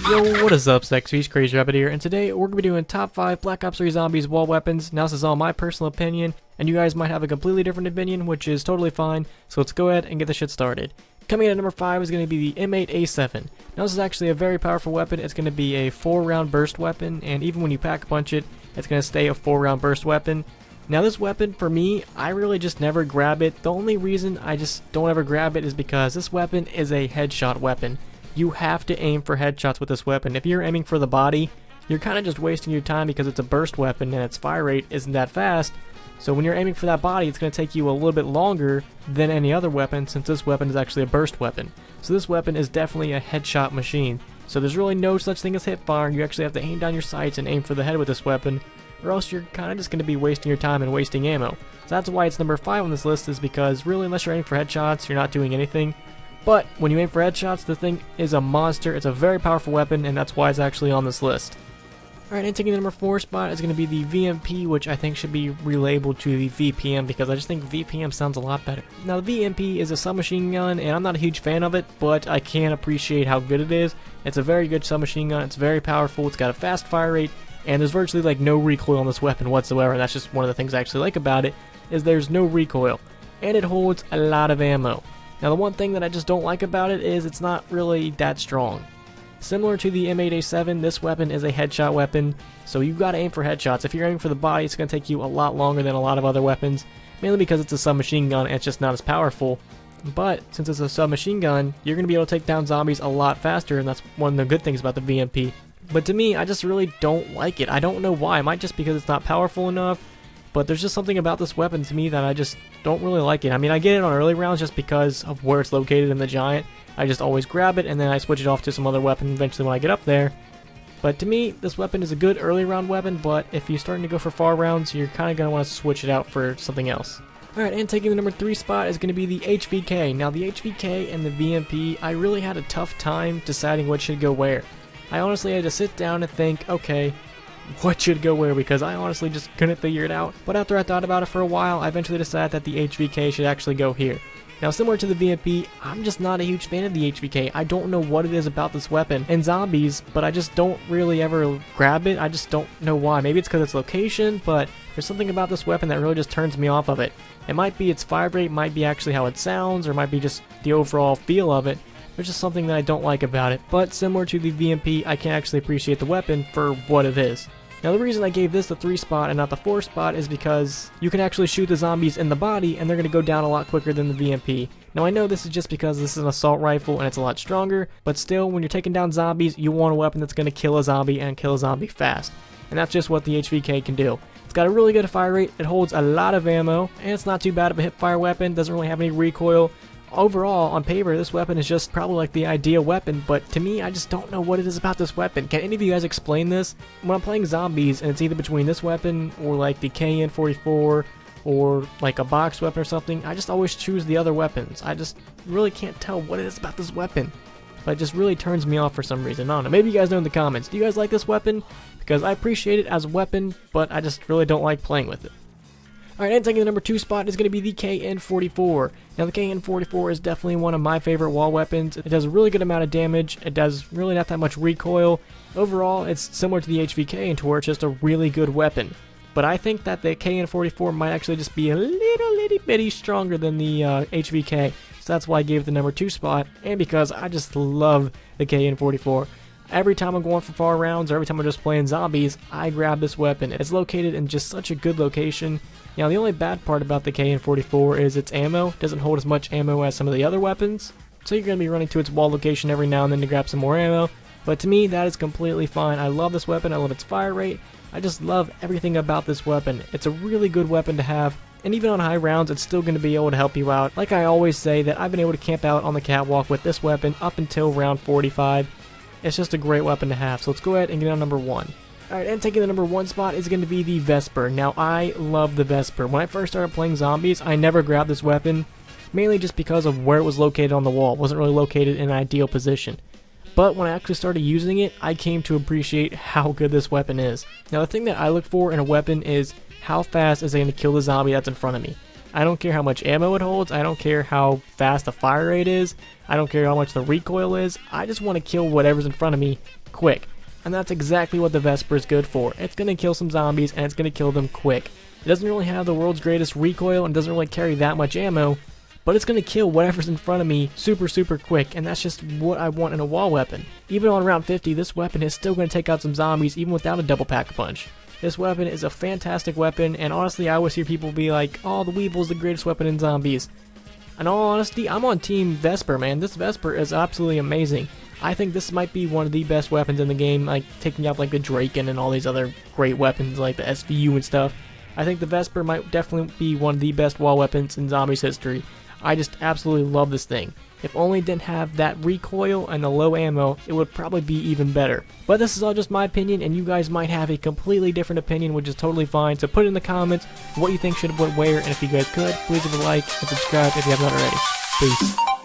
Yo, what is up, Sexy's Crazy Rabbit here, and today we're going to be doing top 5 Black Ops 3 Zombies wall weapons. Now this is all my personal opinion, and you guys might have a completely different opinion, which is totally fine, so let's go ahead and get this shit started. Coming in at number 5 is going to be the M8A7. Now this is actually a very powerful weapon. It's going to be a 4-round burst weapon, and even when you pack punch it, it's going to stay a 4-round burst weapon. Now this weapon, for me, I really just never grab it. The only reason I just don't ever grab it is because this weapon is a headshot weapon. You have to aim for headshots with this weapon. If you're aiming for the body, you're kind of just wasting your time because it's a burst weapon and its fire rate isn't that fast. So when you're aiming for that body, it's going to take you a little bit longer than any other weapon, since this weapon is actually a burst weapon. So this weapon is definitely a headshot machine. So there's really no such thing as hip fire. You actually have to aim down your sights and aim for the head with this weapon, or else you're kind of just going to be wasting your time and wasting ammo. So that's why it's number 5 on this list, is because really, unless you're aiming for headshots, you're not doing anything. But when you aim for headshots, the thing is a monster. It's a very powerful weapon, and that's why it's actually on this list. Alright, and taking the number 4 spot is going to be the VMP, which I think should be relabeled to the VPM, because I just think VPM sounds a lot better. Now, the VMP is a submachine gun, and I'm not a huge fan of it, but I can appreciate how good it is. It's a very good submachine gun. It's very powerful. It's got a fast fire rate, and there's virtually like no recoil on this weapon whatsoever, and that's just one of the things I actually like about it, is there's no recoil, and it holds a lot of ammo. Now the one thing that I just don't like about it is it's not really that strong. Similar to the M8A7, this weapon is a headshot weapon, so you gotta aim for headshots. If you're aiming for the body, it's gonna take you a lot longer than a lot of other weapons, mainly because it's a submachine gun and it's just not as powerful. But since it's a submachine gun, you're gonna be able to take down zombies a lot faster, and that's one of the good things about the VMP. But to me, I just really don't like it. I don't know why. It might just because it's not powerful enough, but there's just something about this weapon to me that I just don't really like it. I mean, I get it on early rounds just because of where it's located in the giant. I just always grab it and then I switch it off to some other weapon eventually when I get up there. But to me, this weapon is a good early round weapon, but if you're starting to go for far rounds, you're kind of going to want to switch it out for something else. Alright, and taking the number 3 spot is going to be the HVK. Now, the HVK and the VMP, I really had a tough time deciding what should go where. I honestly had to sit down and think, okay, what should go where, because I honestly just couldn't figure it out. But after I thought about it for a while, I eventually decided that the HVK should actually go here. Now, similar to the VMP, I'm just not a huge fan of the HVK. I don't know what it is about this weapon and zombies, but I just don't really ever grab it. I just don't know why. Maybe it's because its location, but there's something about this weapon that really just turns me off of it. It might be its fire rate, might be actually how it sounds, or might be just the overall feel of it. There's just something that I don't like about it. But similar to the VMP, I can actually appreciate the weapon for what it is. Now the reason I gave this the 3 spot and not the 4 spot is because you can actually shoot the zombies in the body and they're going to go down a lot quicker than the VMP. Now I know this is just because this is an assault rifle and it's a lot stronger, but still, when you're taking down zombies, you want a weapon that's going to kill a zombie and kill a zombie fast. And that's just what the HVK can do. It's got a really good fire rate, it holds a lot of ammo, and it's not too bad of a hip fire weapon, doesn't really have any recoil. Overall, on paper, this weapon is just probably like the ideal weapon, but to me, I just don't know what it is about this weapon. Can any of you guys explain this? When I'm playing zombies, and it's either between this weapon or like the KN-44 or like a box weapon or something, I just always choose the other weapons. I just really can't tell what it is about this weapon, but it just really turns me off for some reason. I don't know, maybe you guys know in the comments. Do you guys like this weapon? Because I appreciate it as a weapon, but I just really don't like playing with it. Alright, and taking the number 2 spot is going to be the KN-44. Now the KN-44 is definitely one of my favorite wall weapons. It does a really good amount of damage. It does really not that much recoil. Overall, it's similar to the HVK in where it's just a really good weapon. But I think that the KN-44 might actually just be a little bitty stronger than the HVK. So that's why I gave it the number 2 spot, and because I just love the KN-44. Every time I'm going for far rounds or every time I'm just playing zombies, I grab this weapon. It's located in just such a good location. Now the only bad part about the KN-44 is its ammo. It doesn't hold as much ammo as some of the other weapons, so you're going to be running to its wall location every now and then to grab some more ammo. But to me, that is completely fine. I love this weapon. I love its fire rate. I just love everything about this weapon. It's a really good weapon to have, and even on high rounds, it's still going to be able to help you out. Like I always say, that I've been able to camp out on the catwalk with this weapon up until round 45. It's just a great weapon to have, so let's go ahead and get on number 1. Alright, and taking the number 1 spot is going to be the Vesper. Now, I love the Vesper. When I first started playing zombies, I never grabbed this weapon, mainly just because of where it was located on the wall. It wasn't really located in an ideal position. But when I actually started using it, I came to appreciate how good this weapon is. Now, the thing that I look for in a weapon is how fast is it going to kill the zombie that's in front of me. I don't care how much ammo it holds, I don't care how fast the fire rate is, I don't care how much the recoil is, I just want to kill whatever's in front of me quick. And that's exactly what the Vesper is good for. It's going to kill some zombies, and it's going to kill them quick. It doesn't really have the world's greatest recoil and doesn't really carry that much ammo, but it's going to kill whatever's in front of me super quick, and that's just what I want in a wall weapon. Even on round 50, this weapon is still going to take out some zombies even without a double pack-a-punch. This weapon is a fantastic weapon, and honestly I always hear people be like, oh, the Weevil's the greatest weapon in zombies. In all honesty, I'm on Team Vesper, man. This Vesper is absolutely amazing. I think this might be one of the best weapons in the game, like taking out like the Draken and all these other great weapons like the SVU and stuff. I think the Vesper might definitely be one of the best wall weapons in zombies history. I just absolutely love this thing. If only it didn't have that recoil and the low ammo, it would probably be even better. But this is all just my opinion, and you guys might have a completely different opinion, which is totally fine. So put it in the comments what you think should have went where, and if you guys could, please leave a like and subscribe if you haven't already. Peace.